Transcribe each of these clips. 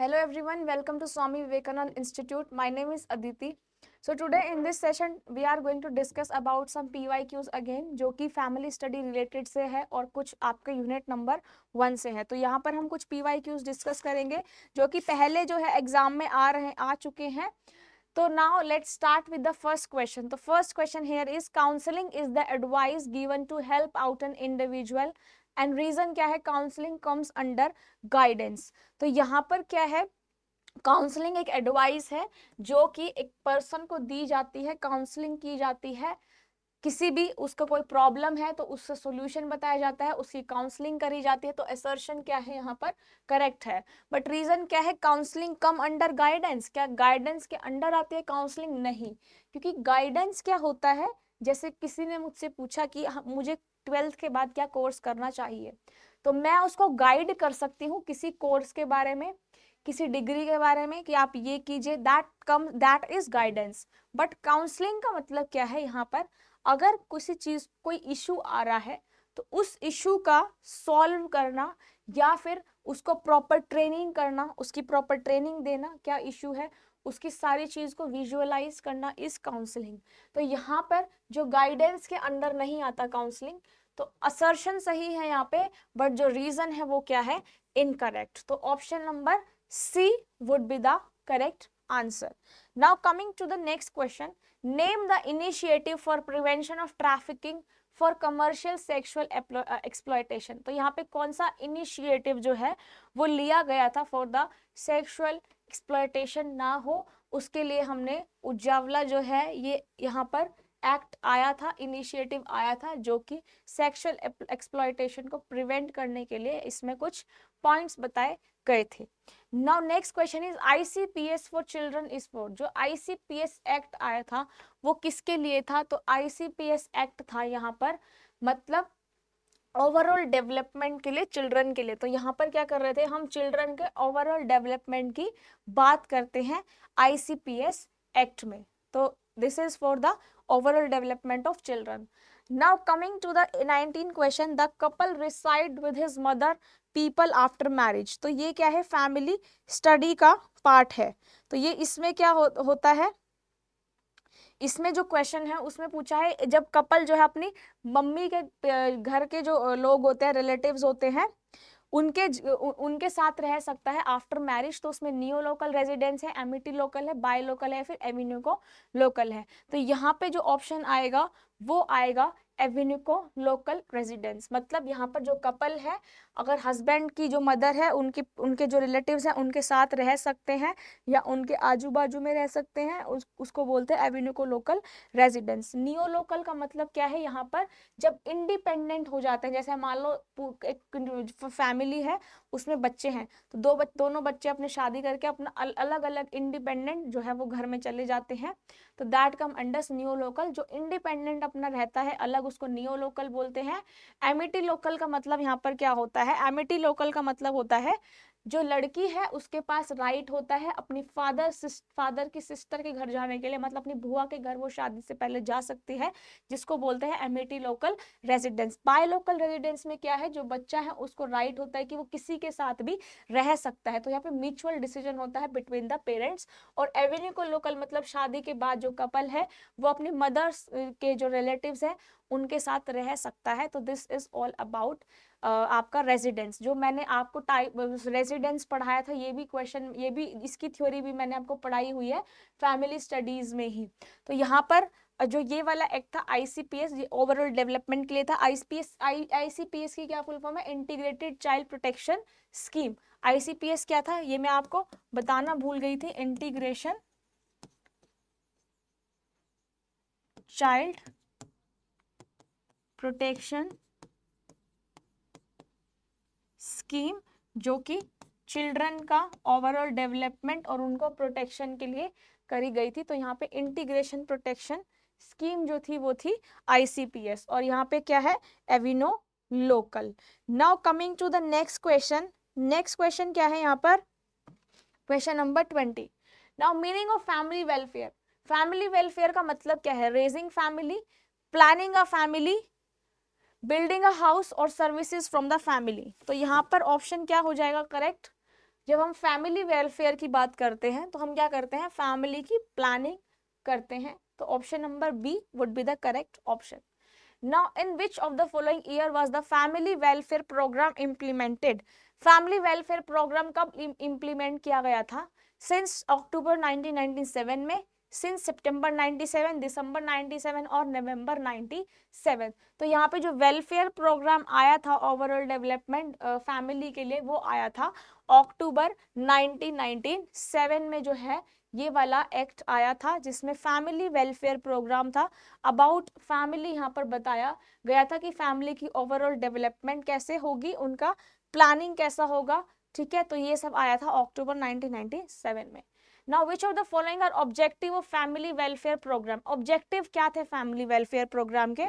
Hello everyone, welcome to Swami Vivekanand Institute. My name is Aditi. So today in this session we are going to discuss about some PYQs again जो कि family study related से है और कुछ आपके unit number 1 से है. तो यहाँ पर हम कुछ PYQs डिस्कस करेंगे जो कि पहले जो है एग्जाम में आ चुके हैं. So now let's start with the first question. The first question here is counseling is the advice given to help out an individual and reason क्या है counseling comes under guidance. तो यहाँ पर क्या है काउंसलिंग एक एडवाइस है जो कि एक पर्सन को दी जाती है, काउंसलिंग की जाती है. किसी भी उसका कोई प्रॉब्लम है तो उससे सॉल्यूशन बताया जाता है, उसकी काउंसलिंग करी जाती है. तो असर्शन क्या है यहाँ पर करेक्ट है. बट रीजन क्या है काउंसलिंग कम अंडर गाइडेंस. क्या गाइडेंस के अंडर आती है काउंसलिंग? नहीं, क्योंकि गाइडेंस क्या होता है, जैसे किसी ने मुझसे पूछा कि मुझे 12th के बाद क्या कोर्स करना चाहिए, तो मैं उसको गाइड कर सकती हूँ किसी कोर्स के बारे में, किसी डिग्री के बारे में कि आप ये कीजिए. That is guidance. But counselling का मतलब क्या है यहाँ पर, अगर किसी चीज कोई इशू आ रहा है तो उस इशू का सॉल्व करना या फिर उसको प्रॉपर ट्रेनिंग करना, उसकी प्रॉपर ट्रेनिंग देना, क्या इशू है उसकी सारी चीज को विजुअलाइज करना इज काउंसलिंग. तो यहाँ पर जो गाइडेंस के अंडर नहीं आता काउंसलिंग, तो असर्शन सही है यहाँ पे, बट जो रीजन है वो क्या है, इनकरेक्ट. तो option number C would be the correct answer. Now coming to the next question, name the initiative for prevention of trafficking for commercial sexual exploitation. तो यहाँ पे कौन सा इनिशिएटिव जो है वो लिया गया था फॉर द सेक्सुअल एक्सप्लॉयटेशन ना हो, उसके लिए हमने उजावला जो है ये यहाँ पर एक्ट आया था, इनिशिएटिव आया था जो कि सेक्सुअल एक्सप्लॉयटेशन को प्रिवेंट करने के लिए इसमें कुछ पॉइंट्स बताए गए थे. Now next question is ICPS for children is for. जो ICPS एक्ट आया था वो किसके लिए था, तो ICPS एक्ट था यहाँ पर मतलब ओवरऑल डेवलपमेंट के लिए, चिल्ड्रन के लिए. तो यहाँ पर क्या कर रहे थे हम, चिल्ड्रन के ओवरऑल डेवलपमेंट की बात करते हैं ICPS एक्ट में. तो this is for the overall development of children. Now coming to the 19 question, the couple reside with his mother people after marriage. तो ये क्या है, फैमिली स्टडी का पार्ट है. तो ये इसमें क्या होता है, इसमें जो क्वेश्चन है उसमें पूछा है जब कपल जो है अपनी मम्मी के घर के जो लोग होते हैं, रिलेटिव्स होते हैं, उनके साथ रह सकता है आफ्टर मैरिज. तो उसमें नियो लोकल रेजिडेंस है, एमिटी लोकल है, बाय लोकल है, फिर एवेन्यू को लोकल है. तो यहाँ पे जो ऑप्शन आएगा वो आएगा एवेन्यू को लोकल रेजिडेंस. मतलब यहाँ पर जो कपल है, अगर हस्बैंड की जो मदर है उनके जो रिलेटिव्स हैं उनके साथ रह सकते हैं या उनके आजू बाजू में रह सकते हैं, उसको बोलते हैं एवेन्यू को लोकल रेजिडेंस. नियो लोकल का मतलब क्या है, यहाँ पर जब इंडिपेंडेंट हो जाते हैं, जैसे मान लो एक फैमिली है उसमें बच्चे हैं, तो दोनों बच्चे अपने शादी करके अपना अलग अलग इंडिपेंडेंट जो है वो घर में चले जाते हैं, तो that come under neo local. जो इंडिपेंडेंट अपना रहता है अलग, उसको नियो लोकल बोलते हैं. एमिटी लोकल का मतलब यहाँ पर क्या होता है, एमिटी लोकल का मतलब होता है जो लड़की है उसके पास राइट होता है अपनी फादर की सिस्टर के घर जाने के लिए, मतलब अपनी बुआ के घर वो शादी से पहले जा सकती है, जिसको बोलते हैं Amity local residence. By local residence में क्या है, जो बच्चा है उसको राइट होता है कि वो किसी के साथ भी रह सकता है, तो यहाँ पे म्यूचुअल डिसीजन होता है बिटवीन द पेरेंट्स. और एवेन्यू को लोकल मतलब शादी के बाद जो कपल है वो अपनी मदर्स के जो रिलेटिव्स है उनके साथ रह सकता है. तो दिस इज ऑल अबाउट आपका रेजिडेंस. जो मैंने आपको टाइप रेजिडेंस पढ़ाया था, ये भी क्वेश्चन, ये भी इसकी थ्योरी भी मैंने आपको पढ़ाई हुई है फैमिली स्टडीज में ही. तो यहाँ पर जो ये वाला एक्ट था ICPS, ये ओवरऑल डेवलपमेंट के लिए था. ICPS की क्या फुल फॉर्म है, integrated child protection scheme. ICPS क्या था ये मैं आपको बताना भूल गई थी, इंटीग्रेशन चाइल्ड प्रोटेक्शन स्कीम, जो कि चिल्ड्रन का ओवरऑल डेवलपमेंट और उनको प्रोटेक्शन के लिए करी गई थी. तो यहाँ पे इंटीग्रेशन प्रोटेक्शन स्कीम जो थी वो थी ICPS, और यहाँ पे क्या है, avenue local. Now coming to the next question. Next question क्या है यहाँ पर, question number 20. Now meaning of family welfare. Family welfare का मतलब क्या है, raising family, planning a family, building a house और सर्विसेज फ्रॉम द फैमिली. तो यहाँ पर ऑप्शन क्या हो जाएगा करेक्ट, जब हम फैमिली वेलफेयर की बात करते हैं तो हम क्या करते हैं, फैमिली की प्लानिंग करते हैं। तो option number B would be the correct option. Now in which of the following year was the family welfare program implemented? Family welfare program कब इम्प्लीमेंट किया गया था? सिंस अक्टूबर 1997 में, सिंस सितंबर 97, दिसंबर 97 और नवंबर 97। तो यहाँ पे जो वेलफेयर प्रोग्राम आया था ओवरऑल डेवलपमेंट फैमिली के लिए, वो आया था अक्टूबर 1997 में जो है ये वाला एक्ट आया था, जिसमें फैमिली वेलफेयर प्रोग्राम था। अबाउट फैमिली यहाँ पर बताया गया था कि फैमिली की ओवरऑल डेवलपमेंट कैसे होगी, उनका प्लानिंग कैसा होगा। ठीक है, तो ये सब आया था अक्टूबर 1997 में। Now which of the following are objective of family welfare program? Objective क्या थे फैमिली वेलफेयर प्रोग्राम के?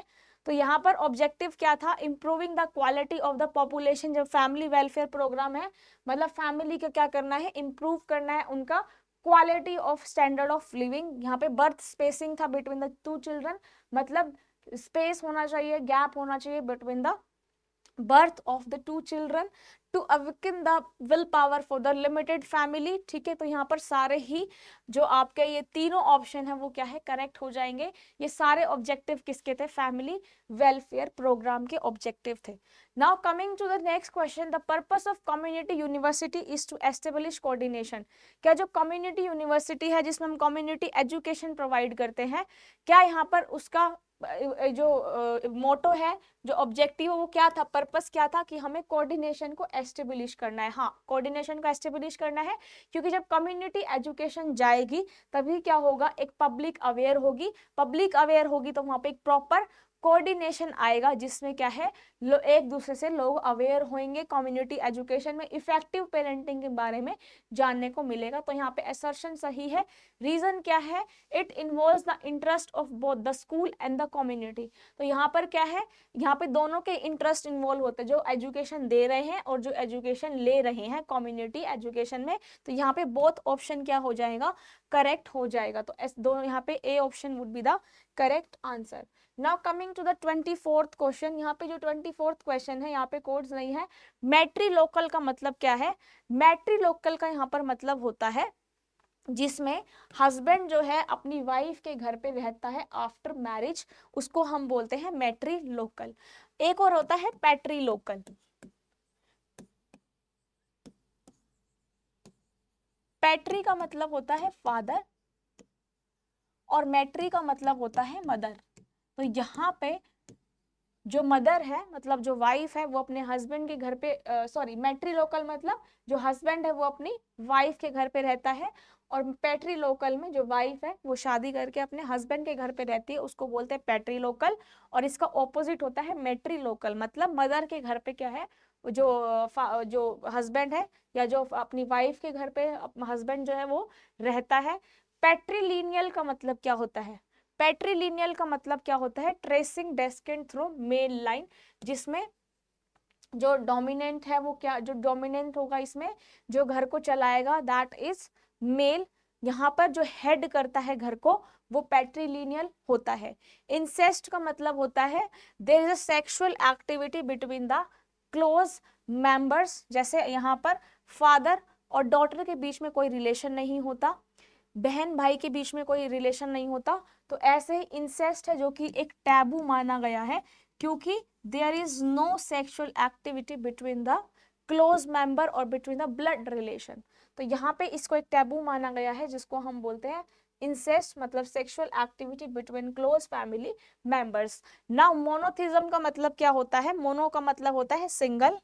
तो यहाँ पर ऑब्जेक्टिव क्या था? Improving the quality of the population. जब फैमिली वेलफेयर प्रोग्राम है मतलब फैमिली का क्या करना है, इंप्रूव करना है उनका quality of standard of living. यहाँ पे बर्थ स्पेसिंग था बिटवीन द टू चिल्ड्रन, मतलब स्पेस होना चाहिए, गैप होना चाहिए between the birth of the two children to awaken the will power for the limited family। ठीक है, तो यहाँ पर सारे ही जो आपके ये तीनों ऑप्शन है वो क्या है, करेक्ट हो जाएंगे। ये सारे ऑब्जेक्टिव किसके थे? फैमिली वेलफेयर प्रोग्राम के ऑब्जेक्टिव थे। Now coming to the next question, the purpose of community university is to establish coordination. क्या जो कम्युनिटी यूनिवर्सिटी है जिसमें हम कम्युनिटी एजुकेशन प्रोवाइड करते हैं, क्या यहाँ पर उसका जो मोटो है, जो ऑब्जेक्टिव है वो क्या था, पर्पस क्या था? कि हमें कोऑर्डिनेशन को एस्टेब्लिश करना है। हाँ, कोऑर्डिनेशन को एस्टेब्लिश करना है, क्योंकि जब कम्युनिटी एजुकेशन जाएगी तभी क्या होगा, एक पब्लिक अवेयर होगी। पब्लिक अवेयर होगी तो वहां पे एक प्रॉपर कोऑर्डिनेशन आएगा, जिसमें क्या है, एक दूसरे से लोग अवेयर होंगे। कम्युनिटी एजुकेशन में इफेक्टिव पेरेंटिंग के बारे में जानने को मिलेगा। तो यहाँ पे असर्शन सही है। रीजन क्या है? It involves the interest of both the school and the community. तो यहाँ पर क्या है, यहाँ पे दोनों के इंटरेस्ट इन्वॉल्व होते हैं, जो एजुकेशन दे रहे हैं और जो एजुकेशन ले रहे हैं कम्युनिटी एजुकेशन में। तो यहाँ पे बोथ ऑप्शन क्या हो जाएगा, करेक्ट हो जाएगा। तो दोनों यहाँ पे A option would be the correct answer. Now coming to the 24th question, यहाँ पे जो 24th क्वेश्चन है यहाँ पे कोड्स नहीं है। मैट्रिलोकल का मतलब क्या है? मैट्रिलोकल का यहाँ पर मतलब होता है जिसमें हस्बैंड जो है अपनी वाइफ के घर पे रहता है आफ्टर मैरिज, उसको हम बोलते हैं मैट्रिलोकल। एक और होता है पैट्रिलोकल। पैट्री का मतलब होता है फादर और मैट्री का मतलब होता है मदर। तो यहाँ पे जो मदर है मतलब जो वाइफ है वो अपने हस्बैंड के घर पे, मैट्रिलोकल मतलब जो हस्बैंड है वो अपनी वाइफ के घर पे रहता है, और पैट्रिलोकल में जो वाइफ है वो शादी करके अपने हस्बैंड के घर पे रहती है, उसको बोलते हैं पैट्रिलोकल। और इसका ऑपोजिट होता है मैट्रिलोकल, मतलब मदर के घर पे क्या है, जो हस्बैंड है या जो अपनी वाइफ के घर पे हस्बैंड जो है वो रहता है। पैट्रिलिनियल का मतलब क्या होता है? पैट्रिलिनियल का मतलब क्या होता है? ट्रेसिंग डेस्केंड थ्रू मेल लाइन, जिसमें जो डोमिनेंट है वो क्या, जो डोमिनेंट होगा इसमें जो घर को चलाएगा दैट इज मेल। यहाँ पर जो हेड करता है घर को वो पैट्रिलिनियल होता है। इंसेस्ट का मतलब होता है there is a sexual activity between the close members. जैसे यहाँ पर फादर और डॉटर के बीच में कोई रिलेशन नहीं होता, बहन भाई के बीच में कोई रिलेशन नहीं होता, तो ऐसे ही इंसेस्ट है जो कि एक टैबू माना गया है, क्योंकि there is no sexual activity between the close member और बिटवीन द ब्लड रिलेशन। तो यहाँ पे इसको एक टैबू माना गया है, जिसको हम बोलते हैं इंसेस्ट, मतलब sexual activity between close family members. Now monotheism का मतलब क्या होता है? मोनो का मतलब होता है सिंगल,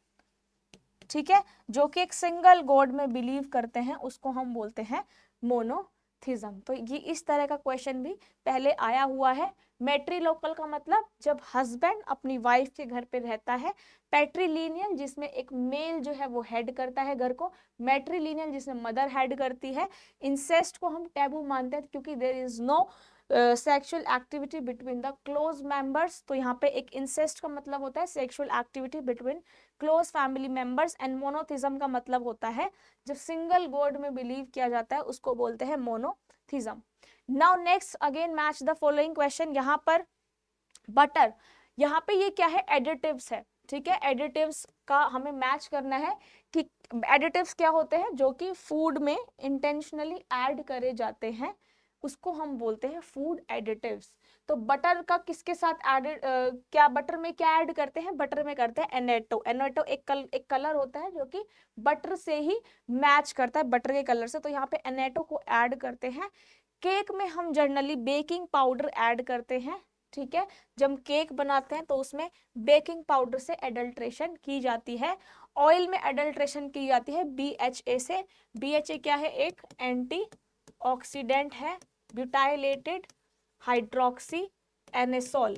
ठीक है, जो कि एक सिंगल गॉड में बिलीव करते हैं उसको हम बोलते हैं मोनोथिज्म। तो ये इस तरह का क्वेश्चन भी पहले आया हुआ है। मैट्रिलोकल का मतलब जब हस्बैंड अपनी वाइफ के घर पे रहता है। पैट्रिलिनियल जिसमें एक मेल जो है वो हेड करता है घर को। मैट्रिलिनियल जिसमें मदर हेड करती है। इंसेस्ट को हम टैबू मानते हैं क्योंकि there is no sexual activity between the close members. तो यहाँ पे एक इंसेस्ट का मतलब होता है sexual activity between close family members. And monotheism का मतलब होता है जब सिंगल गॉड में बिलीव किया जाता है उसको बोलते हैं monotheism. Now next again match the following question. यहाँ पर बटर, यहाँ पे ये क्या है? एडिटिव्स है, ठीक है। एडिटिव्स का हमें मैच करना है कि एडिटिव्स क्या होते हैं? जो कि फूड में इंटेंशनली ऐड करे जाते हैं, उसको हम बोलते हैं फूड एडिटिव्स। तो बटर का किसके साथ एडेड, क्या बटर में क्या ऐड करते हैं? बटर में करते हैं एनेटो। एनेटो एक कलर होता है जो कि बटर से ही मैच करता है, बटर के कलर से, तो यहाँ पे एनेटो को ऐड करते हैं। केक में हम जनरली बेकिंग पाउडर ऐड करते हैं, ठीक है। जब केक बनाते हैं तो उसमें बेकिंग पाउडर से एडल्ट्रेशन की जाती है। ऑयल में एडल्ट्रेशन की जाती है BHA से। BHA क्या है? एक एंटी ऑक्सीडेंट है, ब्यूटाइलेटेड हाइड्रोक्सी एनेसोल,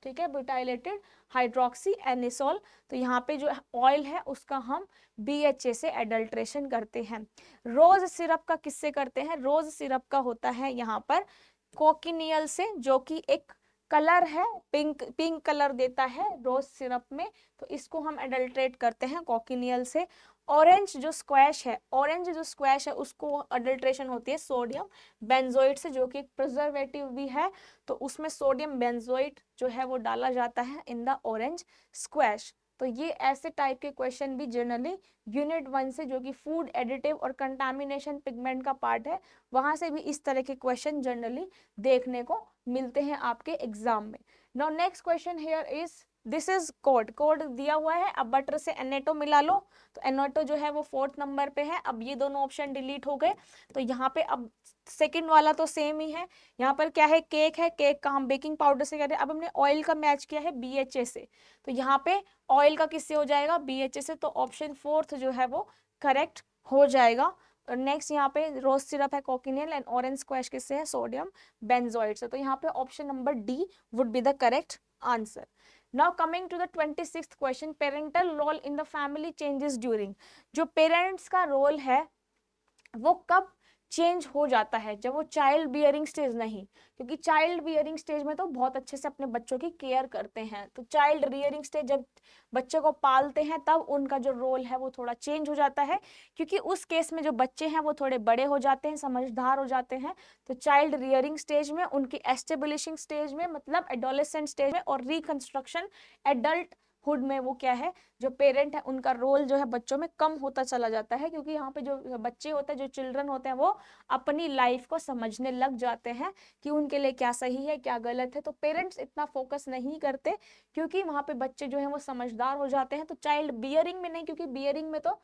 ठीक है, ब्यूटाइलेटेड हाइड्रोक्सी एनेसोल। तो यहाँ पे जो ऑयल है उसका हम BHA से एडल्ट्रेशन करते हैं। रोज सिरप का किससे करते हैं? रोज सिरप का होता है यहाँ पर कोकिनियल से, जो कि एक कलर है, पिंक कलर देता है रोज सिरप में, तो इसको हम एडल्ट्रेट करते हैं कोकिनियल से। ऑरेंज जो स्क्वैश है उसको अडल्ट्रेशन होती है सोडियम बेंजोइट से, जो कि एक प्रिजर्वेटिव भी है, तो उसमें सोडियम बेंजोइट जो है वो डाला जाता है इन द ऑरेंज स्क्वैश। तो ये ऐसे टाइप के क्वेश्चन भी जनरली यूनिट 1 से, जो कि फूड एडिटिव और कंटामिनेशन पिगमेंट का पार्ट है, वहां से भी इस तरह के क्वेश्चन जनरली देखने को मिलते हैं आपके एग्जाम में। Now next question here is, this is code दिया हुआ है, अब बटर से एनेटो मिला लो, तो एनेटो जो है वो 4th नंबर पे है। अब ये दोनों ऑप्शन डिलीट हो गए, तो यहाँ पे अब सेकंड वाला तो सेम ही है। यहाँ पर क्या है? केक है, केक का हम बेकिंग पाउडर से कर रहे हैं। अब हमने ऑयल का मैच किया है BHA से, तो यहाँ पे ऑयल का किससे हो जाएगा? BHA से, तो ऑप्शन 4th जो है वो करेक्ट हो जाएगा। और नेक्स्ट यहाँ पे रोज सिरप है कोकिनियल, एंड ऑरेंज स्क्वैश किससे है? सोडियम बेंजोइट से, तो यहाँ पे option number D would be the correct answer. Now coming to the 26th question, parental role in the family changes during, जो पेरेंट्स का रोल है वो कब चेंज हो जाता है? जब वो चाइल्ड बियरिंग स्टेज नहीं, क्योंकि चाइल्ड बियरिंग स्टेज में तो बहुत अच्छे से अपने बच्चों की केयर करते हैं, तो चाइल्ड रियरिंग स्टेज जब बच्चे को पालते हैं तब उनका जो रोल है वो थोड़ा चेंज हो जाता है, क्योंकि उस केस में जो बच्चे हैं वो थोड़े बड़े हो जाते हैं, समझदार हो जाते हैं। तो चाइल्ड रियरिंग स्टेज में, उनकी एस्टेब्लिशिंग स्टेज में, मतलब एडोलेसेंट स्टेज में, और रिकंस्ट्रक्शन एडल्ट हुड में, वो क्या है? जो पेरेंट है उनका रोल जो है बच्चों में कम होता चला जाता है, क्योंकि यहाँ पे जो बच्चे होते हैं, जो चिल्ड्रन होते हैं, वो अपनी लाइफ को समझने लग जाते हैं कि उनके लिए क्या सही है क्या गलत है, तो पेरेंट्स इतना फोकस नहीं करते, क्योंकि वहाँ पे बच्चे जो है वो समझदार हो जाते हैं। तो चाइल्ड बियरिंग में नहीं, क्योंकि बियरिंग में तो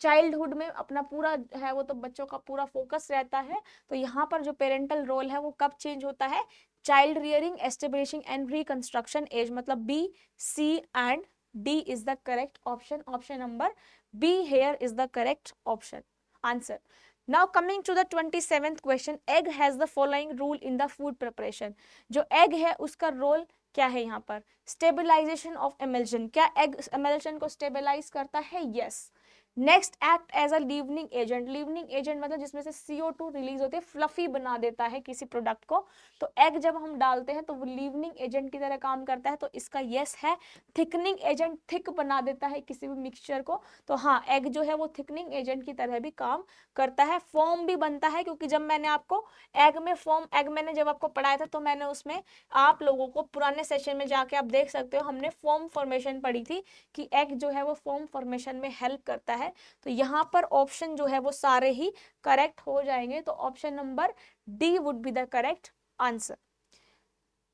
चाइल्डहुड में अपना पूरा है वो तो बच्चों का पूरा फोकस रहता है। तो यहाँ पर जो पेरेंटल रोल है वो कब चेंज होता है? Child rearing, establishing and reconstruction age, मतलब B, C and D is the correct option. Option number B here is the correct option answer. Now coming to the 27th question, egg has the following rule in the food preparation. जो egg है उसका role क्या है यहाँ पर? Stabilization of emulsion, क्या egg emulsion को stabilize करता है? Yes. Next, act as a leavening agent, leavening agent मतलब जिसमें से CO2 रिलीज होती है, फ्लफी बना देता है किसी प्रोडक्ट को, तो एग जब हम डालते हैं तो वो लीवनिंग एजेंट की तरह काम करता है, तो इसका यस है। थिकनिंग एजेंट, थिक बना देता है किसी भी मिक्सचर को, तो हाँ, एग जो है वो थिकनिंग एजेंट की तरह भी काम करता है। फॉर्म भी बनता है, क्योंकि जब मैंने आपको एग मैंने जब आपको पढ़ाया था, तो मैंने उसमें आप लोगों को पुराने सेशन में जाके आप देख सकते हो, हमने फॉर्म फॉर्मेशन पढ़ी थी कि एग जो है वो फॉर्म फॉर्मेशन में हेल्प करता है। तो यहाँ पर ऑप्शन जो है वो सारे ही करेक्ट हो जाएंगे, तो option number D would be the correct answer.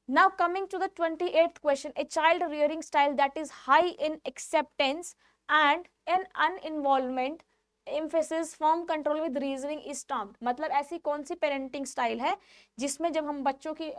Now coming to the 28th question, a child rearing style that is high in acceptance and an uninvolvement emphasis firm control with reasoning is termed, मतलब ऐसी कौन सी parenting style है जिसमें जब हम बच्चों की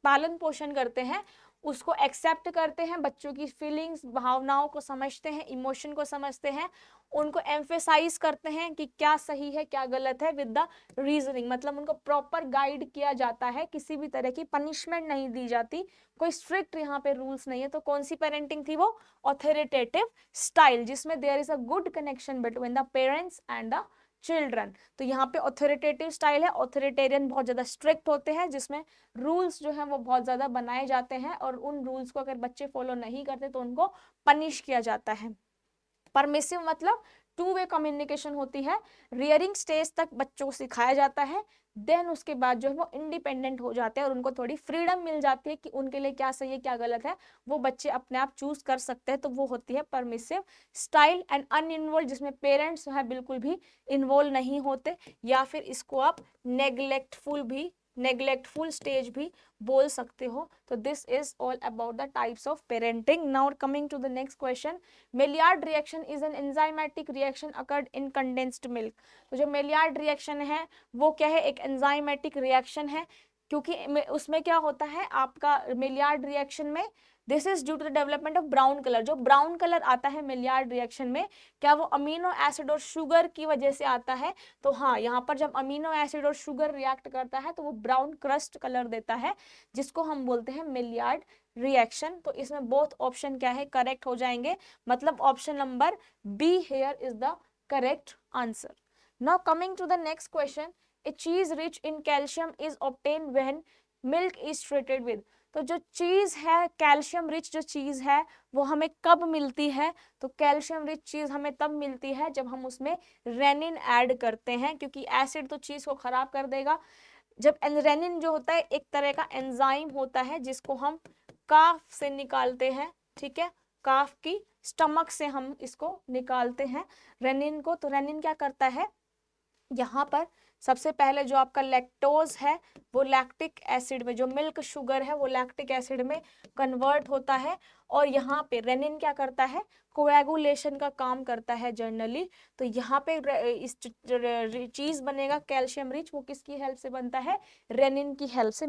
पालन पोषण करते हैं, उसको एक्सेप्ट करते हैं, बच्चों की फीलिंग्स, भावनाओं को समझते हैं, इमोशन को समझते हैं, उनको एम्फेसाइज करते हैं कि क्या सही है क्या गलत है विद द रीजनिंग, मतलब उनको प्रॉपर गाइड किया जाता है, किसी भी तरह की पनिशमेंट नहीं दी जाती, कोई स्ट्रिक्ट यहाँ पे रूल्स नहीं है। तो कौन सी पेरेंटिंग थी वो? ऑथोरिटेटिव स्टाइल, जिसमें there is a good connection between the parents and the children. तो यहाँ पे ऑथोरिटेटिव स्टाइल है, ऑथोरिटेरियन बहुत ज्यादा स्ट्रिक्ट होते हैं, जिसमें रूल्स जो है वो बहुत ज्यादा बनाए जाते हैं, और उन रूल्स को अगर बच्चे फॉलो नहीं करते तो उनको पनिश किया जाता है। परमिसिव मतलब टू वे कम्युनिकेशन होती है, रियरिंग स्टेज तक बच्चों को सिखाया जाता है, देन उसके बाद जो है वो इंडिपेंडेंट हो जाते हैं और उनको थोड़ी फ्रीडम मिल जाती है कि उनके लिए क्या सही है क्या गलत है, वो बच्चे अपने आप चूज कर सकते हैं, तो वो होती है परमिसिव स्टाइल। एंड अनइन्वॉल्व, जिसमें पेरेंट्स है बिल्कुल भी इन्वॉल्व नहीं होते, या फिर इसको आप नेग्लेक्टफुल स्टेज भी बोल सकते हो। तो this is all about the types of parenting. Now coming to the next question, Maillard reaction is an enzymatic reaction occurred in condensed milk. तो जो मेलियार्ड रिएक्शन है वो क्या है, एक एंजाइमेटिक रिएक्शन है, क्योंकि उसमें क्या होता है आपका मेलियार्ड रिएक्शन में, this is due to the development of brown colour. जो ब्राउन कलर आता है मेलियार्ड रिएक्शन में, क्या वो अमीनो एसिड और शुगर की वजह से आता है? तो हाँ, यहाँ पर जब अमीनो एसिड और शुगर रिएक्ट करता है तो वो ब्राउन क्रस्ट कलर देता है, जिसको हम बोलते हैं मेलियार्ड रिएक्शन। तो इसमें बोथ ऑप्शन क्या है, करेक्ट हो जाएंगे, मतलब option number B here is the correct answer. Now coming to the next question, a cheese rich in calcium is obtain when milk is treated with. तो जो चीज है, कैल्शियम रिच जो चीज है वो हमें कब मिलती है? तो कैल्शियम रिच चीज हमें तब मिलती है जब हम उसमें रेनिन ऐड करते हैं, क्योंकि एसिड तो चीज को खराब कर देगा। जब रेनिन जो होता है एक तरह का एंजाइम होता है जिसको हम काफ से निकालते हैं, ठीक है, काफ की स्टमक से हम इसको निकालते हैं रेनिन को। तो रेनिन क्या करता है, यहाँ पर सबसे पहले जो आपका लैक्टोज है वो लैक्टिक एसिड में, जो मिल्क शुगर है वो लैक्टिक एसिड में कन्वर्ट होता है, और यहाँ पे रेनिन क्या करता है, कोएगुलेशन का काम करता है जनरली। तो यहाँ पे इस चीज बनेगा कैल्शियम रिच, वो किसकी हेल्प से बनता है, रेनिन की हेल्प से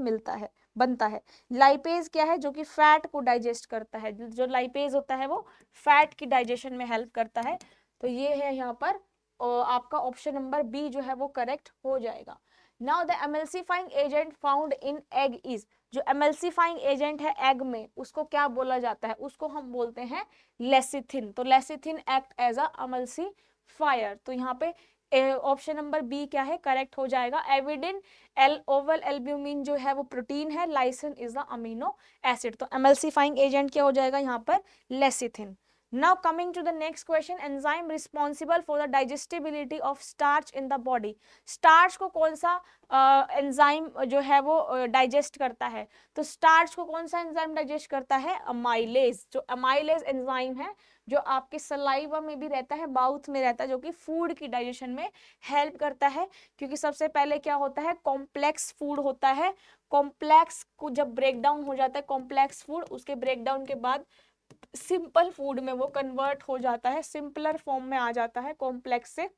बनता है। लाइपेज क्या है, जो कि फैट को डाइजेस्ट करता है, जो लाइपेज होता है वो फैट की डाइजेशन में हेल्प करता है। तो ये है यहाँ पर आपका ऑप्शन नंबर बी जो है वो करेक्ट हो जाएगा। Now the emulsifying agent found in egg is, जो एमल्सिफाइंग एजेंट है एग में उसको क्या बोला जाता है, उसको हम बोलते हैं लेसिथिन। तो लेसिथिन एक्ट एज अ एमल्सिफायर। तो यहाँ पे ऑप्शन नंबर बी क्या है, करेक्ट हो जाएगा। एविडिन ओवल एल्ब्यूमिन जो है वो प्रोटीन है, lysine is the amino acid. तो एमल्सिफाइंग एजेंट क्या हो जाएगा यहाँ पर, lecithin. Now coming to the next question, enzyme responsible for the digestibility of starch in the body. Starch को कौन सा एंजाइम जो है वो डाइजेस्ट करता है? तो स्टार्च को कौन सा एंजाइम डाइजेस्ट करता है, अमाइलेज। जो अमाइलेज एंजाइम है जो आपके सलाइवा में भी रहता है, माउथ में रहता है, जो कि फूड की डाइजेशन में हेल्प करता है। क्योंकि सबसे पहले क्या होता है, कॉम्प्लेक्स फूड होता है, कॉम्प्लेक्स को जब ब्रेक डाउन हो जाता है कॉम्प्लेक्स फूड, उसके ब्रेक डाउन के बाद सिंपल फूड में वो कन्वर्ट हो जाता है, सिंपलर फॉर्म में आ जाता है, कॉम्प्लेक्स से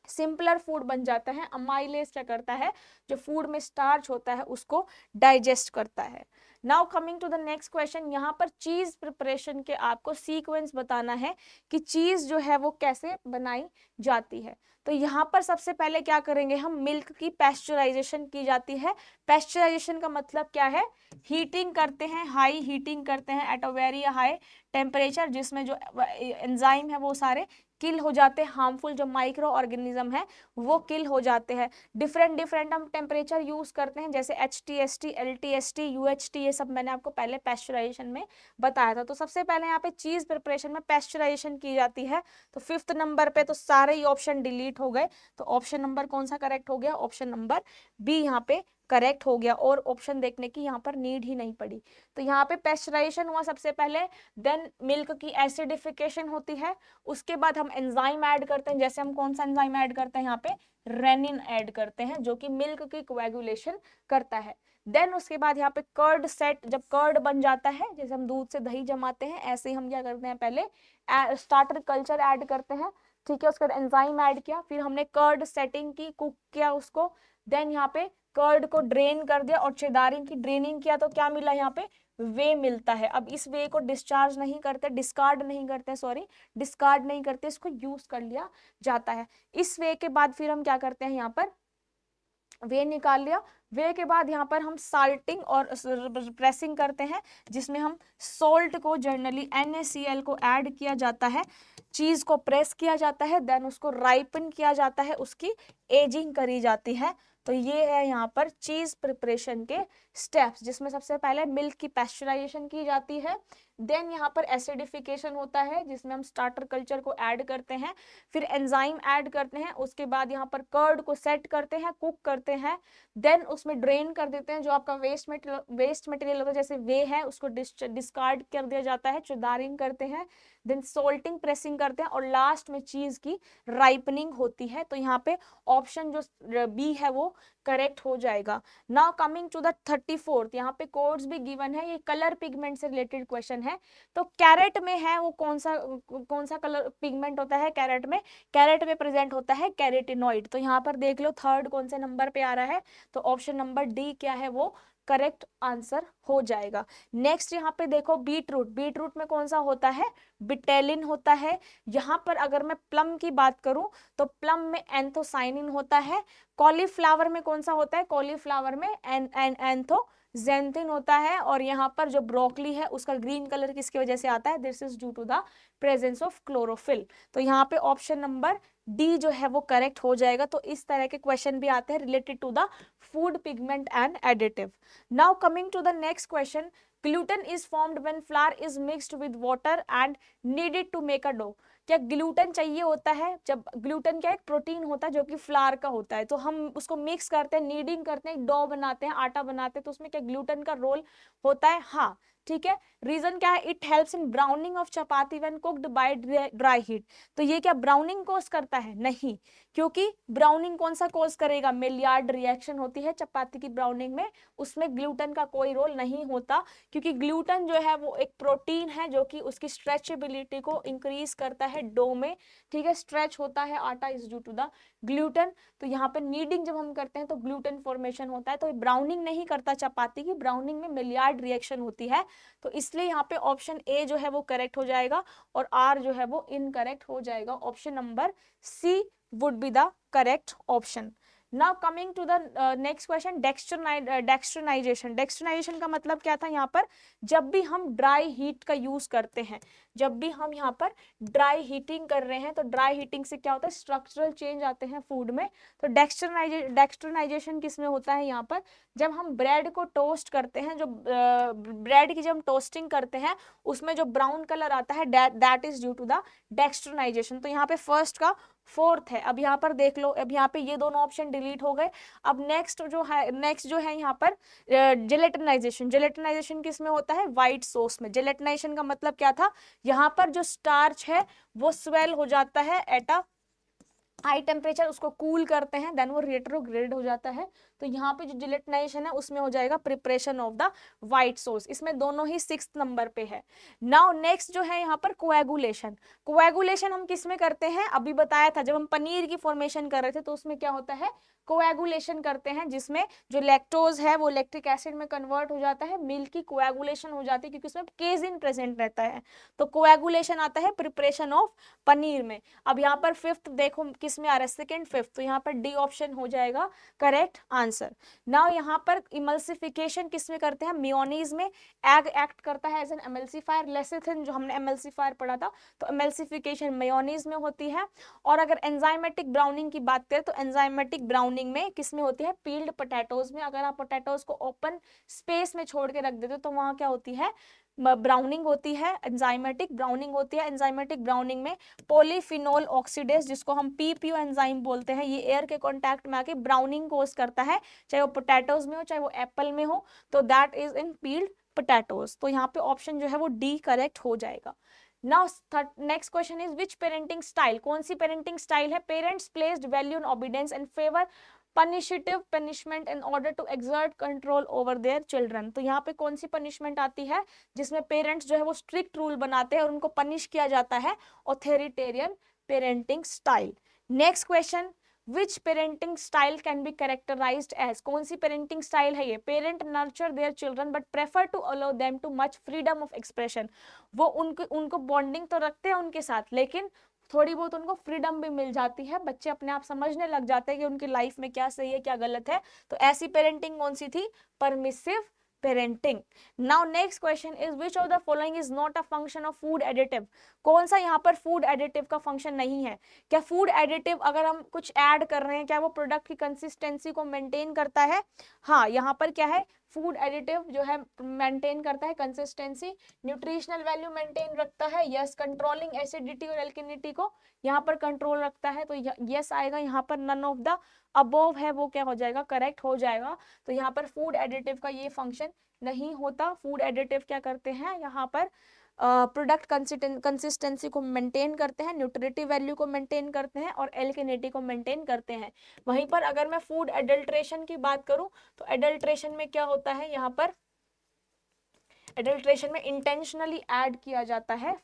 सिंपलर फूड बन जाता है। अमाइलेज क्या करता है, जो फूड में स्टार्च होता है उसको डाइजेस्ट करता है। Now coming to the next question, यहाँ पर चीज प्रिपरेशन के आपको सीक्वेंस बताना है कि चीज जो है वो कैसे बनाई जाती है। तो यहाँ पर सबसे पहले क्या करेंगे हम, मिल्क की पेस्चराइजेशन की जाती है। पेस्चराइजेशन का मतलब क्या है, हीटिंग करते हैं, हाई हीटिंग करते हैं at a very high temperature, जिसमें जो एंजाइम है वो सारे किल हो जाते हैं, हार्मफुल जो माइक्रो ऑर्गेनिज्म है वो किल हो जाते हैं। डिफरेंट हम टेम्परेचर यूज करते हैं, जैसे HTST, LTST, UHT, ये सब मैंने आपको पहले पेस्चराइजेशन में बताया था। तो सबसे पहले यहाँ पे चीज प्रिपरेशन में पेस्चराइजेशन की जाती है। तो 5th नंबर पे तो सारे ही ऑप्शन डिलीट हो गए, तो ऑप्शन नंबर कौन सा करेक्ट हो गया, ऑप्शन नंबर बी यहाँ पे करेक्ट हो गया, और ऑप्शन देखने की यहाँ पर नीड ही नहीं पड़ी। तो यहाँ पे पेस्चराइजेशन हुआ सबसे पहले, देन मिल्क की एसिडिफिकेशन होती है, उसके बाद हम एंजाइम ऐड करते हैं। जैसे हम कौन सा एंजाइम ऐड करते हैं, यहाँ पे रेनिन ऐड करते हैं, जो कि मिल्क की कोएगुलेशन करता है। देन उसके बाद यहाँ पे कर्ड सेट, जब कर्ड बन जाता है, जैसे हम दूध से दही जमाते हैं, ऐसे ही हम क्या करते हैं, पहले स्टार्टर कल्चर ऐड करते हैं, ठीक है, उसके बाद एंजाइम ऐड किया, फिर हमने कर्ड सेटिंग की, कुक किया उसको, देन यहाँ पे कर्ड को ड्रेन कर दिया और चेदारिंग की ड्रेनिंग किया, तो क्या मिला यहाँ पे, वे मिलता है। अब इस वे को डिस्चार्ज नहीं करते, डिस्कार्ड नहीं करते, इसको यूज कर लिया जाता है। इस वे के बाद फिर हम क्या करते हैं, यहाँ पर वे निकाल लिया, वे के बाद यहाँ पर हम साल्टिंग और प्रेसिंग करते हैं, जिसमें हम सॉल्ट को जनरली NaCl को ऐड किया जाता है, चीज को प्रेस किया जाता है, देन उसको राइपन किया जाता है, उसकी एजिंग करी जाती है। तो ये है यहाँ पर चीज प्रिपरेशन के स्टेप्स, जिसमें सबसे पहले मिल्क की पैस्चराइजेशन की जाती है, देन यहाँ पर एसिडिफिकेशन होता है जिसमें हम स्टार्टर कल्चर को ऐड करते हैं, फिर एंजाइम ऐड करते हैं, उसके बाद यहाँ पर कर्ड को सेट करते हैं, कुक करते हैं, देन उसमें ड्रेन कर देते हैं, जो आपका वेस्ट मटेरियल होता है जैसे वे है उसको डिस्कार्ड कर दिया जाता है, चुदारिंग करते हैं, देन सोल्टिंग प्रेसिंग करते हैं, और लास्ट में चीज की राइपनिंग होती है। तो यहाँ पे ऑप्शन जो बी है वो करेक्ट हो जाएगा। Now coming to the 34th, यहाँ पे कोड्स भी गिवन है, ये कलर पिगमेंट से रिलेटेड क्वेश्चन है। तो कैरेट में है वो कौन सा कलर पिगमेंट होता है कैरेट में? कैरेट में प्रेजेंट होता है कैरेटिनॉइड। तो यहाँ पर देख लो थर्ड कौन से नंबर पे आ रहा है, तो ऑप्शन नंबर डी क्या है वो करेक्ट आंसर हो जाएगा। नेक्स्ट यहाँ पे देखो बीटरूट, बीटरूट में कौन सा होता है? बिटेलिन होता है। यहाँ पर अगर मैं प्लम की बात करूं तो प्लम में एंथोसाइनिन होता है। कॉलीफ्लावर में कौन सा होता है? कॉलीफ्लावर में एंथोजेंथिन होता है। और यहाँ पर जो ब्रोकली है उसका ग्रीन कलर किसकी वजह से आता है? This is due to the presence of chlorophyll. तो यहाँ पे ऑप्शन नंबर डी जो है वो करेक्ट हो जाएगा। तो इस तरह के क्वेश्चन भी आते हैं related to the food pigment and additive. Now coming to the next question, gluten is formed when flour is mixed with water and needed to make a dough। क्या ग्लूटेन चाहिए होता है? जब ग्लूटेन क्या एक प्रोटीन होता है जो कि फ्लावर का होता है, तो हम उसको मिक्स करते हैं, नीडिंग करते हैं, डो बनाते हैं, आटा बनाते हैं, तो उसमें क्या ग्लूटेन का रोल होता है? हाँ, ठीक है। रीजन क्या है? It helps in browning of chapati when cooked by dry heat. तो ये क्या ब्राउनिंग कॉज करता है? नहीं, क्योंकि ब्राउनिंग कौन सा कॉज करेगा? मेलियार्ड रिएक्शन होती है चपाती की ब्राउनिंग में, उसमें ग्लूटेन का कोई रोल नहीं होता, क्योंकि ग्लूटेन जो है वो एक प्रोटीन है जो कि उसकी स्ट्रेचेबिलिटी को इंक्रीज करता है डो में, ठीक है। स्ट्रेच होता है आटा is due to the gluten. तो यहाँ पे नीडिंग जब हम करते हैं तो ग्लूटेन फॉर्मेशन होता है, तो ब्राउनिंग नहीं करता चपाती की, ब्राउनिंग में मेलियार्ड रिएक्शन होती है। तो इसलिए यहाँ पे ऑप्शन ए जो है वो करेक्ट हो जाएगा और आर जो है वो इनकरेक्ट हो जाएगा। Option number C would be the correct option. Now coming to the next question, डेक्स्ट्रोनाइजेशन। डेक्स्ट्रोनाइजेशन का मतलब क्या था? यहाँ पर जब भी हम ड्राई हीट का यूज करते हैं, जब भी हम यहाँ पर ड्राई हीटिंग कर रहे हैं, तो ड्राई हीटिंग से क्या होता है? स्ट्रक्चरल चेंज आते हैं फूड में। तो डेक्स्ट्रोनाइजेशन किस में होता है? यहाँ पर जब हम ब्रेड को टोस्ट करते हैं, जो ब्रेड की जब हम टोस्टिंग करते हैं उसमें जो ब्राउन कलर आता है that is due to the dextrinization. तो यहाँ पे फर्स्ट का फोर्थ है। अब यहाँ पर देख लो, अब यहाँ पे ये दोनों ऑप्शन डिलीट हो गए। अब नेक्स्ट जो है यहाँ पर जेलेटिनाइजेशन। जेलेटिनाइजेशन किस में होता है? व्हाइट सॉस में। जेलेटिनाइजेशन का मतलब क्या था? यहाँ पर जो स्टार्च है वो स्वेल हो जाता है एट अ हाई टेम्परेचर, उसको कूल करते हैं, देन वो रेट्रोग्रेड हो जाता है। तो यहाँ पे जो जेलेटिनाइजेशन है उसमें हो जाएगा preparation of the white sauce. इसमें दोनों ही 6th नंबर पे है। नाउ नेक्स्ट जो है यहाँ पर कोएगुलेशन। कोएगुलेशन हम किस में करते हैं? अभी बताया था जब हम पनीर की फॉर्मेशन कर रहे थे, तो उसमें क्या होता है? कोएगुलेशन करते हैं, जिसमें जो लैक्टोज है वो लैक्टिक एसिड में कन्वर्ट हो जाता है, मिल्क की कोएगुलेशन हो जाती है क्योंकि उसमें केजिन प्रेजेंट रहता है। तो कोएगुलेशन आता है प्रिपरेशन ऑफ पनीर में। अब यहाँ पर 5th देखो किस में आ रहा है? 2nd 5th, तो यहाँ पर डी ऑप्शन हो जाएगा करेक्ट आंसर। नाउ यहाँ पर इमल्सिफिकेशन किस में करते हैं? मेयोनीज में। एग एक्ट करता है एज एन एमल्सिफायर, लेसिथिन जो हमने एमल्सिफायर पढ़ा था, तो एमल्सिफिकेशन मेयोनीज में होती है। और अगर एंजाइमेटिक ब्राउनिंग की बात करें तो एंजाइमेटिक ब्राउनिंग में किस में होती है? पील्ड पोटैटोज में। अगर आप पोटैटोज को ओपन स्पेस में छोड़ के रख देते हो तो वहां क्या होती है? ब्राउनिंग होती है, एंजाइमेटिक ब्राउनिंग होती है। एंजाइमेटिक ब्राउनिंग में पॉलीफिनोल ऑक्सीडेज, जिसको हम पीपीओ एंजाइम बोलते हैं, ये एयर के कांटेक्ट में आके ब्राउनिंग कोज करता है, चाहे वो पोटैटोज में हो चाहे वो एप्पल में हो, तो that is in peeled potatoes. तो यहाँ पे ऑप्शन जो है वो डी करेक्ट हो जाएगा। Now next question is which parenting style, कौन सी पेरेंटिंग स्टाइल है? Parents placed value on obedience and favour punitive punishment in order to exert control over their children. तो यहाँ पे कौन सी पनिशमेंट आती है जिसमें पेरेंट्स जो है वो स्ट्रिक्ट रूल बनाते हैं और उनको पनिश किया जाता है? Authoritarian parenting style. Next question, which parenting style can be characterised as, कौन सी पेरेंटिंग स्टाइल है ये? Parent nurture their children but prefer to allow them too much freedom of expression. वो उनको बॉन्डिंग तो रखते हैं उनके साथ, लेकिन थोड़ी बहुत उनको फ्रीडम भी मिल जाती है, बच्चे अपने आप समझने लग जाते हैं कि उनकी लाइफ में क्या सही है क्या गलत है। तो ऐसी पेरेंटिंग कौन सी थी? Permissive parenting. Now next question is which of the following is not a function of food additive. कौन सा यहाँ पर फूड एडिटिव का फंक्शन नहीं है? क्या फूड एडिटिव अगर हम कुछ ऐड कर रहे हैं क्या वो प्रोडक्ट की कंसिस्टेंसी को मेंटेन करता है? हाँ, यहाँ पर क्या है, फूड एडिटिव जो है मेंटेन करता है कंसिस्टेंसी, न्यूट्रिशनल वैल्यू मेंटेन रखता है, यस, कंट्रोलिंग एसिडिटी और एल्किनिटी को यहाँ पर कंट्रोल रखता है, तो यस आएगा यहाँ पर। नन ऑफ द अबोव है वो क्या हो जाएगा, करेक्ट हो जाएगा। तो यहाँ पर फूड एडिटिव का ये फंक्शन नहीं होता। फूड एडिटिव क्या करते हैं यहाँ पर, प्रोडक्ट कंसिस्टेंसी को मेंटेन करते हैं, न्यूट्रिटिव वैल्यू को मेंटेन करते हैं और एल्किनिटी को मेंटेन करते हैं। वहीं पर अगर मैं फूड एडल्ट्रेशन की बात करूं तो एडल्ट्रेशन में क्या होता है, यहाँ पर एडल्ट्रेशन में इंटेंशनली ऐड किया जाता है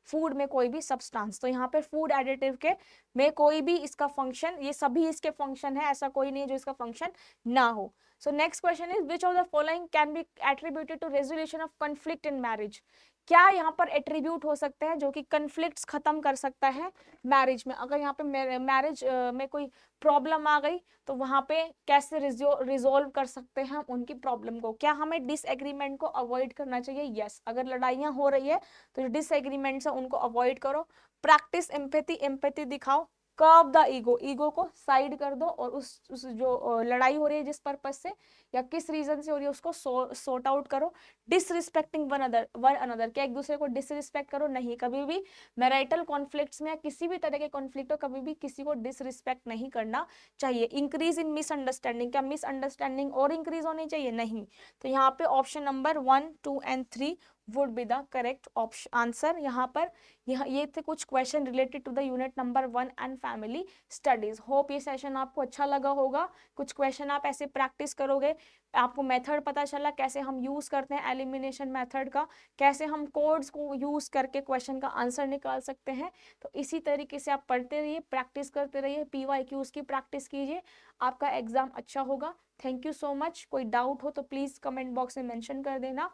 फूड में कोई भी सब्सटेंस। तो यहाँ पे फूड एडिटिव के में कोई भी इसका फंक्शन, ये सभी इसके फंक्शन है, ऐसा कोई नहीं जो इसका फंक्शन ना हो। So next question is which of the following can be attributed to resolution of conflict in marriage. क्या यहाँ पर एट्रीब्यूट हो सकते हैं जो कि कन्फ्लिक्ट्स खत्म कर सकता है मैरिज में? अगर यहाँ पे मैरिज में कोई प्रॉब्लम आ गई तो वहां पे कैसे रिजोल्व कर सकते हैं हम उनकी प्रॉब्लम को? क्या हमें डिसएग्रीमेंट को अवॉइड करना चाहिए? यस, अगर लड़ाइयाँ हो रही है तो जो डिसएग्रीमेंट्स है उनको अवॉइड करो। प्रैक्टिस एम्पैथी, एम्पैथी दिखाओ। कर्व द ईगो, ईगो को साइड कर दो और उस जो लड़ाई हो रही है जिस पर्पज से या किस रीजन से हो रही है उसको सॉर्ट आउट करो। डिसरिस्पेक्टिंग वन अनदर, क्या एक दूसरे को डिसरिस्पेक्ट करो? नहीं, कभी भी मैरिटल कॉन्फ्लिक्ट्स में या किसी भी तरह के कॉन्फ्लिक्ट हो कभी भी किसी को डिसरिस्पेक्ट नहीं करना चाहिए। इंक्रीज इन मिसअंडरस्टैंडिंग, क्या मिसअंडरस्टैंडिंग और इंक्रीज होनी चाहिए? नहीं। तो यहाँ पे option number 1, 2 and 3 would be the correct option answer. यहाँ पर ये थे कुछ question related to the unit number 1 and family studies. Hope ये सेशन आपको अच्छा लगा होगा। कुछ क्वेश्चन आप ऐसे प्रैक्टिस करोगे, आपको मेथड पता चला कैसे हम यूज करते हैं एलिमिनेशन मेथड का, कैसे हम कोड्स को यूज करके क्वेश्चन का आंसर निकाल सकते हैं। तो इसी तरीके से आप पढ़ते रहिए, प्रैक्टिस करते रहिए, PYQs की प्रैक्टिस कीजिए, आपका एग्जाम अच्छा होगा। Thank you so much. कोई डाउट हो तो प्लीज कमेंट बॉक्स में मेंशन कर देना।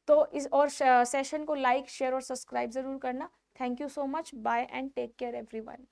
तो इस और सेशन को लाइक, शेयर और सब्सक्राइब जरूर करना। Thank you so much. Bye and take care everyone.